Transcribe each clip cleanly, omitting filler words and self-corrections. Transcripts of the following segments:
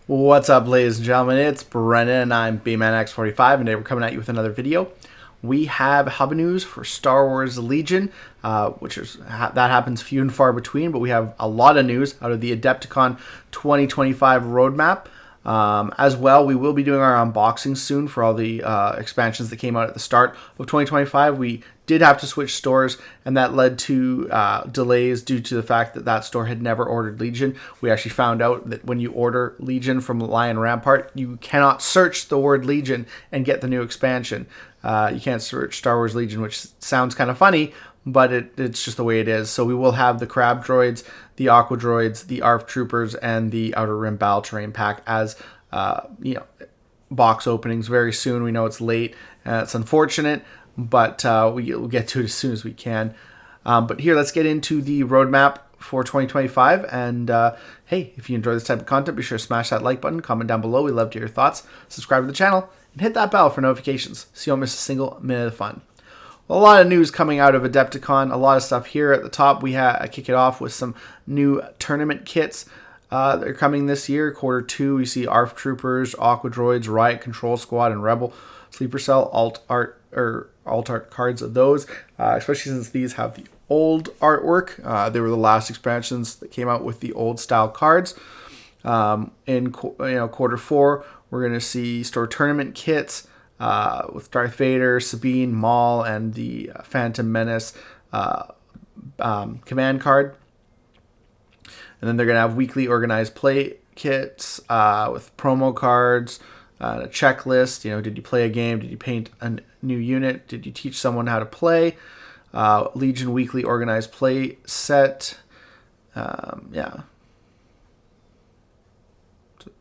What's up, ladies and gentlemen? It's Brennan, and I'm BManX45, and today we're coming at you with another video. We have hub news for Star Wars Legion, that happens few and far between, but we have a lot of news out of the Adepticon 2025 roadmap. As well, we will be doing our unboxing soon for all the expansions that came out at the start of 2025. We did have to switch stores, and that led to delays due to the fact that that store had never ordered Legion. We actually found out that when you order Legion from Lion Rampart, you cannot search the word Legion and get the new expansion. You can't search Star Wars Legion, which sounds kind of funny, but it's just the way it is. So we will have the Crab Droids, the Aqua Droids, the ARF Troopers, and the Outer Rim Battle Terrain Pack as box openings very soon. We know it's late, it's unfortunate, but we'll get to it as soon as we can. But here, let's get into the roadmap for 2025. And hey, if you enjoy this type of content, be sure to smash that like button, comment down below. We'd love to hear your thoughts. Subscribe to the channel and hit that bell for notifications so you don't miss a single minute of fun. Well, a lot of news coming out of Adepticon. A lot of stuff here at the top. We kick it off with some new tournament kits. They're coming this year, Q2. You see ARF Troopers, Aqua Droids, Riot Control Squad, and Rebel Sleeper Cell alt art cards of those. Especially since these have the old artwork. They were the last expansions that came out with the old style cards. In Q4, we're going to see store tournament kits with Darth Vader, Sabine, Maul, and the Phantom Menace command card. And then they're going to have weekly organized play kits with promo cards, a checklist. Did you play a game? Did you paint a new unit? Did you teach someone how to play? Legion weekly organized play set. Yeah.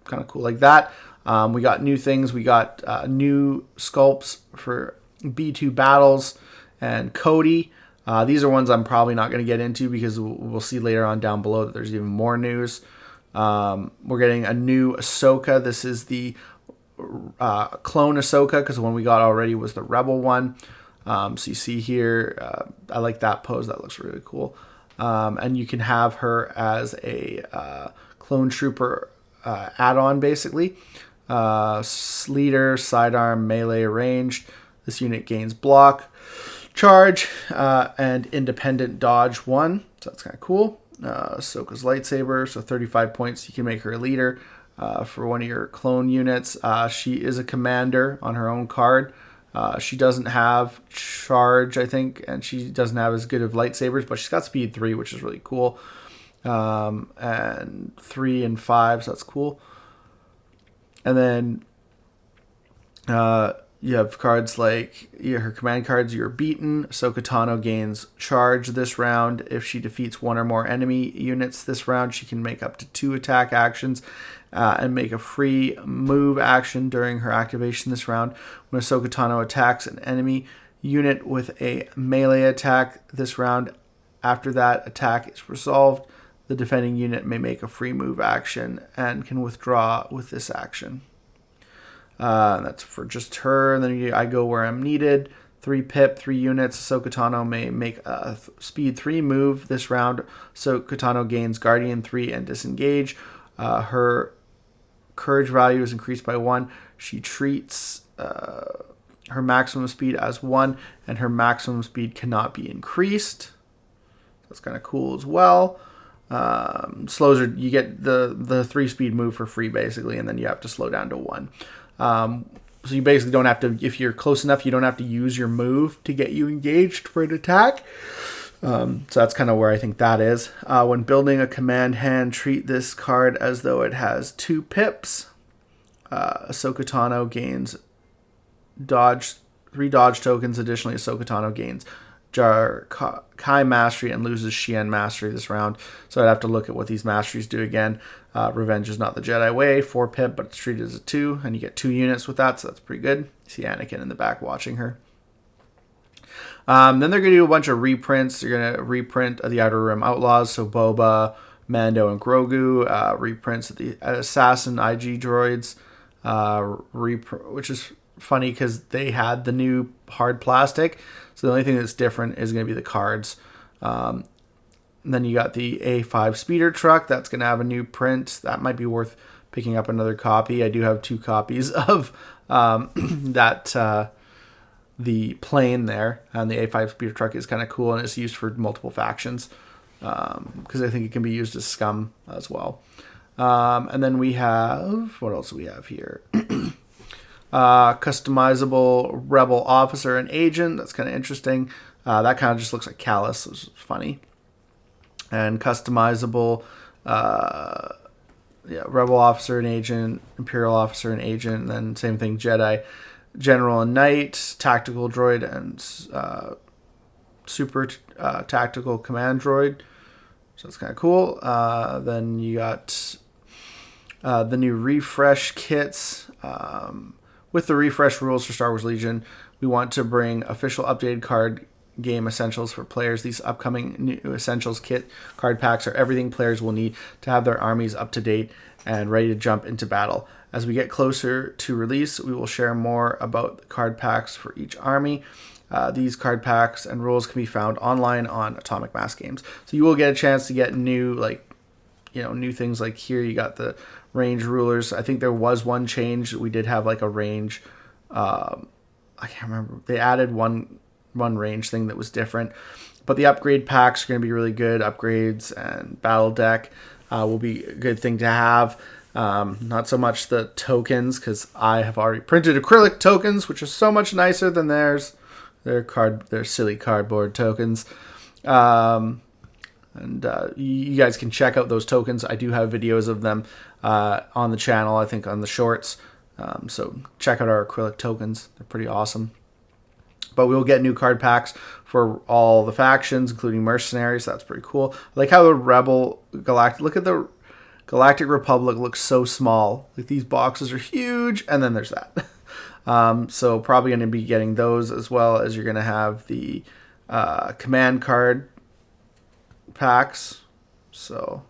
Kind of cool like that. We got new things. We got new sculpts for B2 Battles and Cody. These are ones I'm probably not going to get into because we'll see later on down below that there's even more news. We're getting a new Ahsoka. This is the clone Ahsoka because the one we got already was the Rebel one. So you see here, I like that pose. That looks really cool. And you can have her as a clone trooper add-on, basically. Leader, sidearm, melee, ranged. This unit gains block, charge, and independent dodge 1. So that's kind of cool. Ahsoka's lightsaber, so 35 points. You can make her a leader for one of your clone units. She is a commander on her own card. She doesn't have charge, I think, and she doesn't have as good of lightsabers, but she's got speed 3, which is really cool. And 3 and 5, so that's cool. And then you have cards like her command cards. You're beaten. Ahsoka Tano gains charge this round. If she defeats one or more enemy units this round, she can make up to 2 attack actions and make a free move action during her activation this round. When Ahsoka Tano attacks an enemy unit with a melee attack this round, after that attack is resolved, the defending unit may make a free move action and can withdraw with this action. That's for just her. And then I go where I'm needed. 3 pip, 3 units. Ahsoka Tano may make a speed 3 move this round. Ahsoka Tano gains Guardian 3 and disengage. Her courage value is increased by 1. She treats her maximum speed as 1, and her maximum speed cannot be increased. That's kind of cool as well. Slows her. You get the 3-speed move for free, basically, and then you have to slow down to 1. So you basically don't have to, if you're close enough, you don't have to use your move to get you engaged for an attack. So that's kind of where I think that is. When building a command hand, treat this card as though it has 2 pips. Ahsoka Tano gains 3 dodge tokens. Additionally, Ahsoka Tano gains Jar Kai Mastery and loses Xian Mastery this round. So I'd have to look at what these masteries do again. Revenge is not the Jedi way. 4 pip, but it's treated as a 2, and you get 2 units with that, so that's pretty good. You see Anakin in the back watching her. Then they're going to do a bunch of reprints. They're going to reprint the Outer Rim Outlaws, so Boba, Mando, and Grogu. Reprints of the Assassin IG droids, which is funny because they had the new hard plastic. So the only thing that's different is going to be the cards. And then you got the A5 speeder truck. That's going to have a new print. That might be worth picking up another copy. I do have 2 copies of the plane there, and the A5 speeder truck is kind of cool, and it's used for multiple factions because I think it can be used as scum as well. And then we have, what else do we have here? Customizable rebel officer and agent. That's kind of interesting. That kind of just looks like Callus, which is funny. And customizable rebel officer and agent, imperial officer and agent, and then same thing, Jedi general and knight, tactical droid, and super tactical command droid. So that's kind of cool. Then you got the new refresh kits. With the refresh rules for Star Wars Legion, we want to bring official updated card game essentials for players. These upcoming new essentials kit card packs are everything players will need to have their armies up to date and ready to jump into battle. As we get closer to release, we will share more about the card packs for each army. These card packs and rules can be found online on Atomic Mass Games. So you will get a chance to get new things like here. You got the range rulers. I think there was one change. We did have like a range. I can't remember. They added one range thing that was different. But the upgrade packs are going to be really good. Upgrades and battle deck will be a good thing to have. Not so much the tokens, because I have already printed acrylic tokens, which are so much nicer than theirs. They're silly cardboard tokens. You guys can check out those tokens. I do have videos of them on the channel, I think on the shorts. So check out our acrylic tokens. They're pretty awesome. But we'll get new card packs for all the factions, including mercenaries. That's pretty cool. I like how the Rebel Galactic, look at the Galactic Republic, looks so small. Like these boxes are huge, and then there's that. So probably going to be getting those, as well as you're going to have the command card packs. So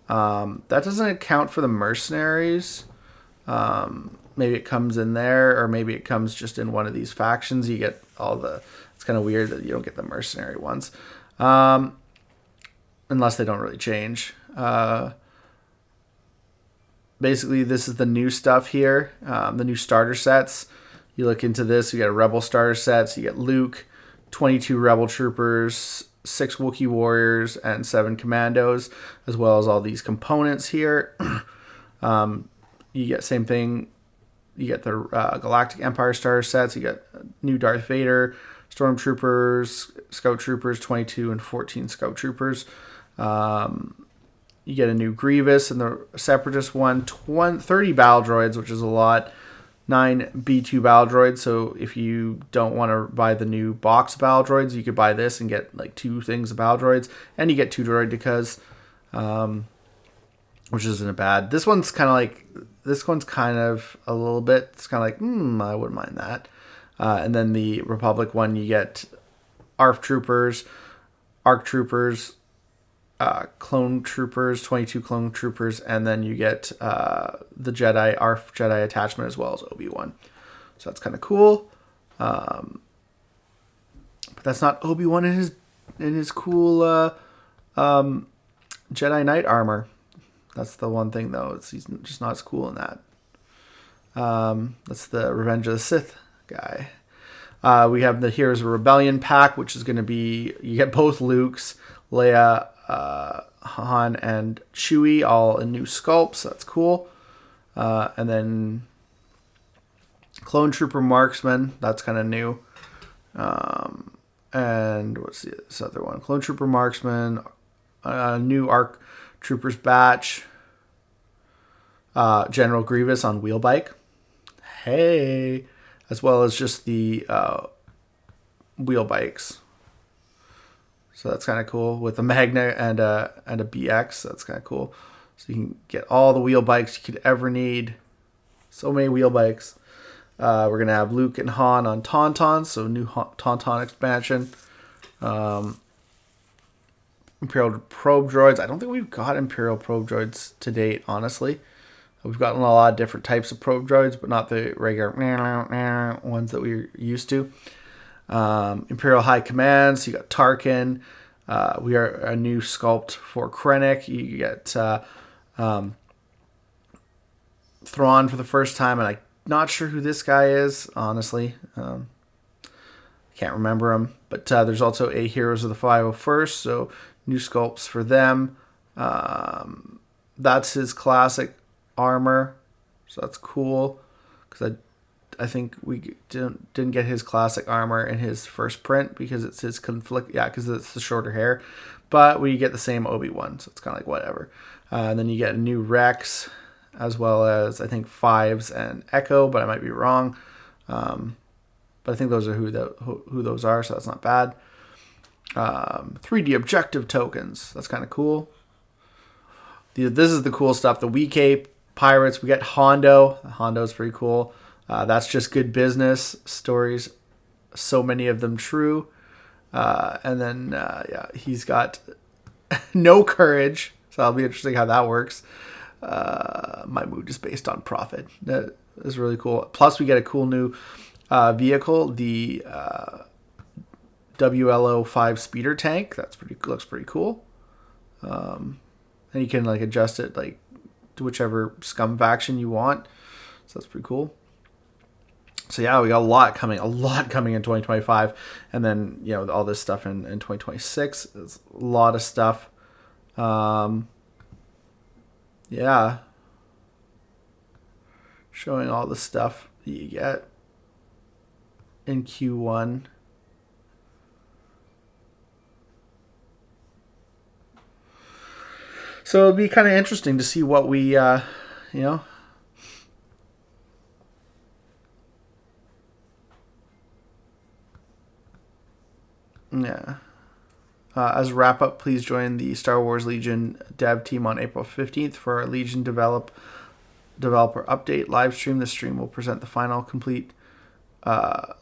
that doesn't account for the mercenaries. Maybe it comes in there, or maybe it comes just in one of these factions. You get all the, it's kind of weird that you don't get the mercenary ones, unless they don't really change. Basically, this is the new stuff here, the new starter sets. You look into this, you get a Rebel starter sets, you get Luke, 22 Rebel Troopers, 6 Wookiee Warriors, and 7 Commandos, as well as all these components here. You get same thing. You get the Galactic Empire starter sets. You get new Darth Vader, Stormtroopers, Scout Troopers, 22 and 14 Scout Troopers. You get a new Grievous and the Separatist one, 30 battle droids, which is a lot. 9 B2 battle droids. So if you don't want to buy the new box battle droids, you could buy this and get like 2 things of battle droids, and you get 2 droidicas, which isn't bad. This one's kind of a little bit. It's kind of like, I wouldn't mind that. And then the Republic one, you get ARC Troopers, Clone Troopers, 22 Clone Troopers, and then you get the ARF Jedi attachment, as well as Obi-Wan. So that's kind of cool. But that's not Obi-Wan in his cool Jedi Knight armor. That's the one thing, though. He's just not as cool in that. That's the Revenge of the Sith guy. We have the Heroes of Rebellion pack, which is going to be, you get both Luke's, Leia, Han, and Chewie, all in new sculpts. That's cool. And then Clone Trooper Marksman, that's kind of new. And what's this other one? Clone Trooper Marksman, new ARC Troopers batch, General Grievous on wheel bike. Hey, as well as just the wheel bikes. So that's kind of cool with a Magna and a BX. That's kind of cool. So you can get all the wheel bikes you could ever need. So many wheel bikes. We're gonna have Luke and Han on Tauntauns, so new Tauntaun expansion. Imperial probe droids. I don't think we've got Imperial probe droids to date, honestly. We've gotten a lot of different types of probe droids, but not the regular ones that we're used to. Imperial High Command, so you got Tarkin. We are a new sculpt for Krennic. You get Thrawn for the first time, and I'm not sure who this guy is, honestly. Can't remember him. But there's also a Heroes of the 501st, so new sculpts for them. That's his classic armor, so that's cool. Because I think we didn't get his classic armor in his first print because it's his conflict. Yeah, because it's the shorter hair. But we get the same Obi-Wan, so it's kind of like whatever. And then you get a new Rex, as well as I think Fives and Echo, but I might be wrong. But I think those are who those are, so that's not bad. 3D objective tokens, that's kind of cool. This is the cool stuff. The WeK Pirates, we get Hondo. Hondo's pretty cool. That's just good business stories. So many of them true. And then, he's got no courage. So that'll be interesting how that works. My mood is based on profit. That is really cool. Plus, we get a cool new vehicle, the WLO5 speeder tank. Looks pretty cool. And you can like adjust it like to whichever scum faction you want. So that's pretty cool. So yeah, we got a lot coming in 2025, and then all this stuff in 2026. It's a lot of stuff. Yeah, showing all the stuff that you get in Q1. So it'll be kind of interesting to see what we, Yeah. As a wrap up, please join the Star Wars Legion dev team on April 15th for our Legion developer update live stream. This stream will present the final complete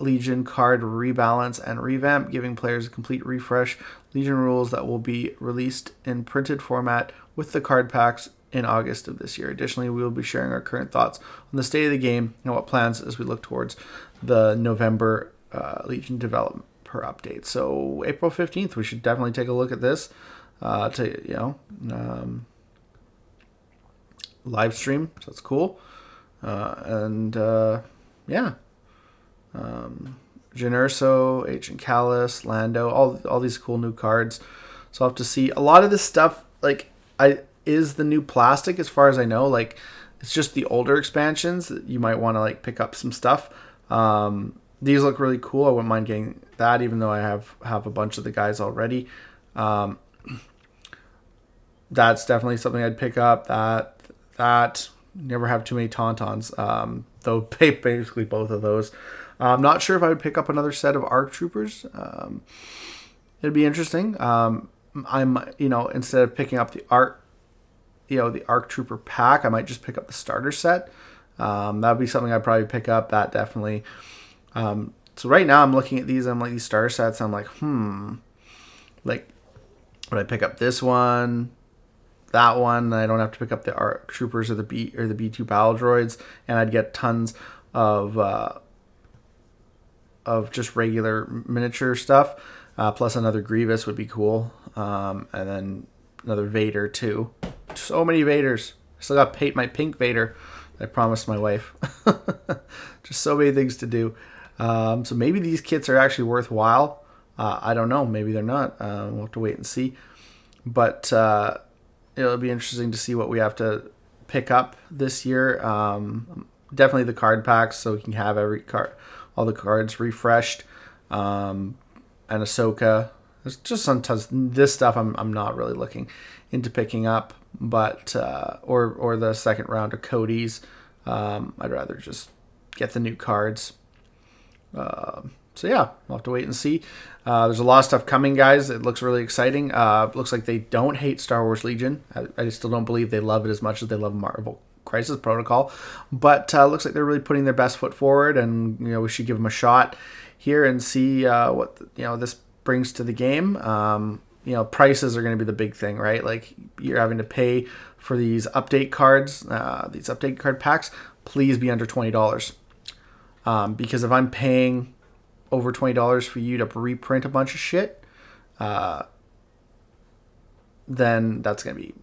Legion card rebalance and revamp, giving players a complete refresh. Legion rules that will be released in printed format with the card packs in August of this year. Additionally, we will be sharing our current thoughts on the state of the game and what plans as we look towards the November Legion development per update. So April 15th, we should definitely take a look at this live stream. So that's cool. Generso, Agent Callus, Lando, all these cool new cards. So I'll have to see. A lot of this stuff, is the new plastic as far as I know. Like, it's just the older expansions that you might want to pick up some stuff. These look really cool. I wouldn't mind getting that, even though I have a bunch of the guys already. That's definitely something I'd pick up. That never have too many Tauntauns. Though basically both of those. I'm not sure if I would pick up another set of ARC Troopers. It'd be interesting. Instead of picking up the ARC Trooper pack, I might just pick up the starter set. That would be something I'd probably pick up. That definitely. So right now I'm looking at these. I'm like, these starter sets. I'm like, would I pick up this one, that one? And I don't have to pick up the ARC Troopers or the B2 battle droids, and I'd get tons of just regular miniature stuff. Plus another Grievous would be cool. And then another Vader too. So many Vaders. I still got to my pink Vader. I promised my wife. Just so many things to do. So maybe these kits are actually worthwhile. I don't know. Maybe they're not. We'll have to wait and see. But it'll be interesting to see what we have to pick up this year. Definitely the card packs, so we can have all the cards refreshed. And Ahsoka. There's just sometimes this stuff I'm not really looking into picking up, but or the second round of Cody's. I'd rather just get the new cards. So yeah, we'll have to wait and see. There's a lot of stuff coming, guys. It looks really exciting. Looks like they don't hate Star Wars Legion. I still don't believe they love it as much as they love Marvel Crisis Protocol, but looks like they're really putting their best foot forward, and we should give them a shot here and see what this brings to the game. Prices are going to be the big thing, right? Like, you're having to pay for these update cards, these update card packs. Please be under $20, because if I'm paying over $20 for you to reprint a bunch of shit, then that's going to be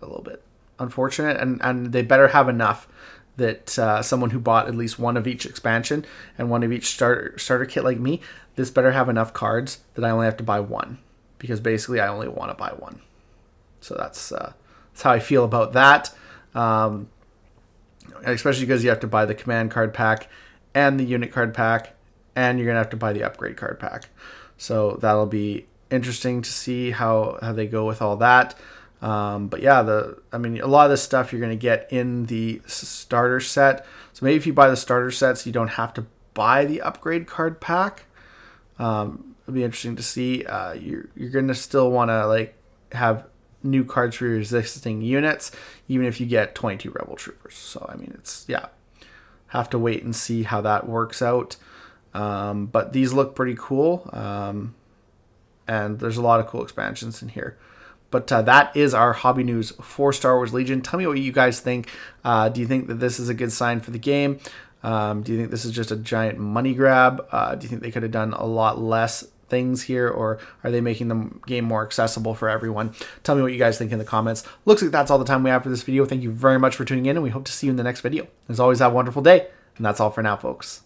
a little bit unfortunate, and they better have enough that someone who bought at least one of each expansion and one of each starter kit like me, this better have enough cards that I only have to buy one, because basically I only want to buy one. So that's how I feel about that. Especially because you have to buy the command card pack and the unit card pack, and you're going to have to buy the upgrade card pack. So that'll be interesting to see how they go with all that. But yeah, a lot of this stuff you're going to get in the starter set. So maybe if you buy the starter sets, you don't have to buy the upgrade card pack. It'll be interesting to see. You're going to still want to like have new cards for your existing units, even if you get 22 Rebel Troopers. So, I mean, have to wait and see how that works out. But these look pretty cool. And there's a lot of cool expansions in here. But that is our hobby news for Star Wars Legion. Tell me what you guys think. Do you think that this is a good sign for the game? Do you think this is just a giant money grab? Do you think they could have done a lot less things here, or are they making the game more accessible for everyone? Tell me what you guys think in the comments. Looks like that's all the time we have for this video. Thank you very much for tuning in, and we hope to see you in the next video. As always, have a wonderful day, and that's all for now, folks.